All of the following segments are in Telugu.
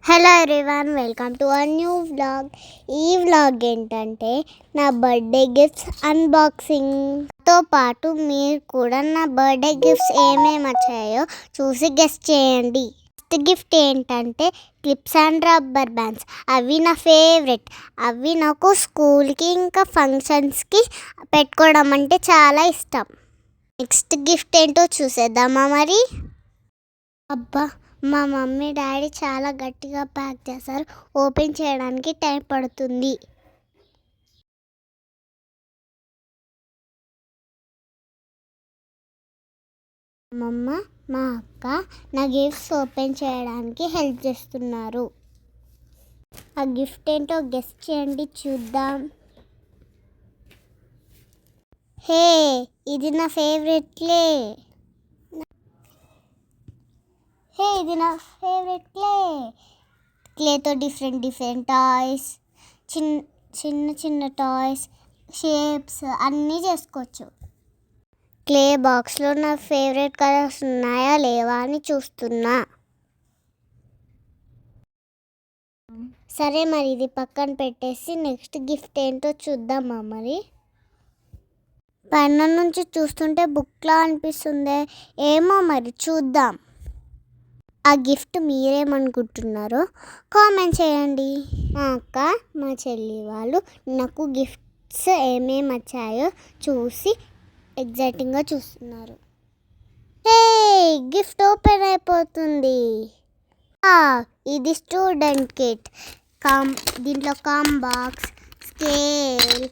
Hello everyone, welcome to our new vlog. ఈ వ్లాగ్ ఏంటంటే నా బర్త్డే గిఫ్ట్స్ అన్బాక్సింగ్తో పాటు మీరు కూడా నా బర్త్డే గిఫ్ట్స్ ఏమేమి వచ్చాయో చూసి గెస్ట్ చేయండి. ఫస్ట్ గిఫ్ట్ ఏంటంటే క్లిప్స్ అండ్ రబ్బర్ బ్యాండ్స్. అవి నా ఫేవరెట్. అవి నాకు స్కూల్కి ఇంకా ఫంక్షన్స్కి పెట్టుకోవడం అంటే చాలా ఇష్టం. నెక్స్ట్ గిఫ్ట్ ఏంటో చూసేద్దామా మరి. అబ్బా, మా మమ్మీ డాడీ చాలా గట్టిగా ప్యాక్ చేశారు. ఓపెన్ చేయడానికి టైం పడుతుంది. అమ్మమ్మ, మా అక్క నా గిఫ్ట్స్ ఓపెన్ చేయడానికి హెల్ప్ చేస్తున్నారు. ఆ గిఫ్ట్ ఏంటో గెస్ట్ చేయండి, చూద్దాం. హే, ఇది నా ఫేవరెట్ క్లే. ఇది నా ఫేవరెట్ క్లేతో డిఫరెంట్ టాయ్స్, చిన్న టాయ్స్, షేప్స్ అన్నీ చేసుకోవచ్చు. క్లే బాక్స్లో నా ఫేవరెట్ కలర్స్ ఉన్నాయా లేవా అని చూస్తున్నా. సరే, మరి ఇది పక్కన పెట్టేసి నెక్స్ట్ గిఫ్ట్ ఏంటో చూద్దామా మరి. పైన నుంచి చూస్తుంటే బుక్లా అనిపిస్తుంది. ఏమో మరి చూద్దాం. ఆ గిఫ్ట్ మీరేమనుకుంటున్నారో కామెంట్ చేయండి. మా అక్క, మా చెల్లి వాళ్ళు నాకు గిఫ్ట్స్ ఏమేమి వచ్చాయో చూసి ఎగ్జైటింగ్గా చూస్తున్నారు. హే, గిఫ్ట్ ఓపెన్ అయిపోతుంది. ఇది స్టూడెంట్ కిట్. దీంట్లో box, scale,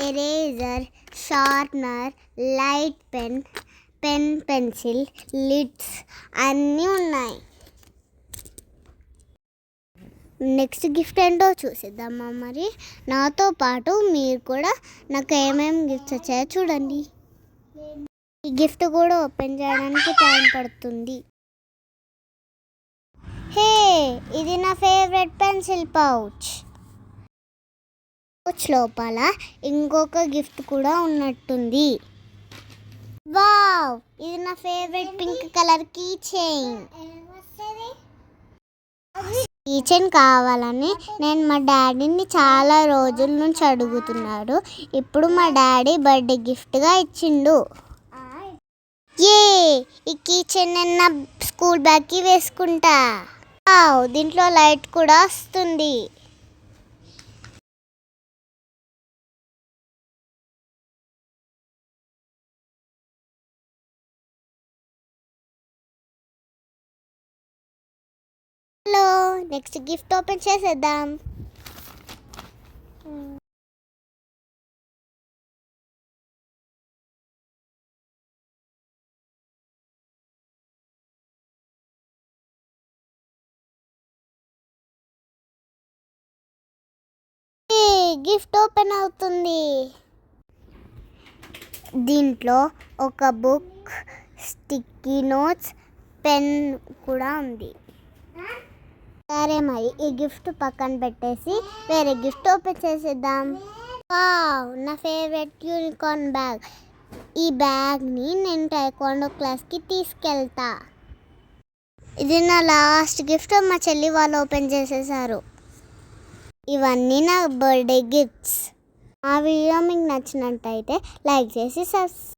eraser, sharpener, light pen, pencil, lids అన్నీ ఉన్నాయి. నెక్స్ట్ గిఫ్ట్ ఏంటో చూసేద్దామా మరి. నాతో పాటు మీరు కూడా నాకు ఏమేమి గిఫ్ట్స్ వచ్చాయో చూడండి. ఈ గిఫ్ట్ కూడా ఓపెన్ చేయడానికి టైం పడుతుంది. హే, ఇది నా ఫేవరెట్ పెన్సిల్ పౌచ్ లోపల ఇంకొక గిఫ్ట్ కూడా ఉన్నట్టుంది. వావ్, ఇది నా favourite pink colour key chain. Key chain కావాలని నేను మా డాడీని చాలా రోజుల నుంచి అడుగుతున్నాడు. ఇప్పుడు మా డాడీ బర్త్డే గిఫ్ట్గా ఇచ్చిండు. ఈ కీ చైన్ నేను నా స్కూల్ బ్యాగ్కి వేసుకుంటా. దీంట్లో లైట్ కూడా వస్తుంది. హలో, నెక్స్ట్ గిఫ్ట్ ఓపెన్ చేసేద్దాం. గిఫ్ట్ ఓపెన్ అవుతుంది. దీంట్లో ఒక బుక్, స్టిక్కీ నోట్స్, పెన్ కూడా ఉంది. సరే, మరి ఈ గిఫ్ట్ పక్కన పెట్టేసి వేరే గిఫ్ట్ ఓపెన్ చేసేద్దాం. నా ఫేవరెట్ యూనికార్న్ బ్యాగ్. ఈ బ్యాగ్ని నేను టైక్వాండో క్లాస్కి తీసుకెళ్తా. ఇది నా లాస్ట్ గిఫ్ట్. మా చెల్లి వాళ్ళు ఓపెన్ చేసేసారు. ఇవన్నీ నా బర్త్డే గిఫ్ట్స్. ఆ వీడియో మీకు నచ్చినట్టయితే లైక్ చేసి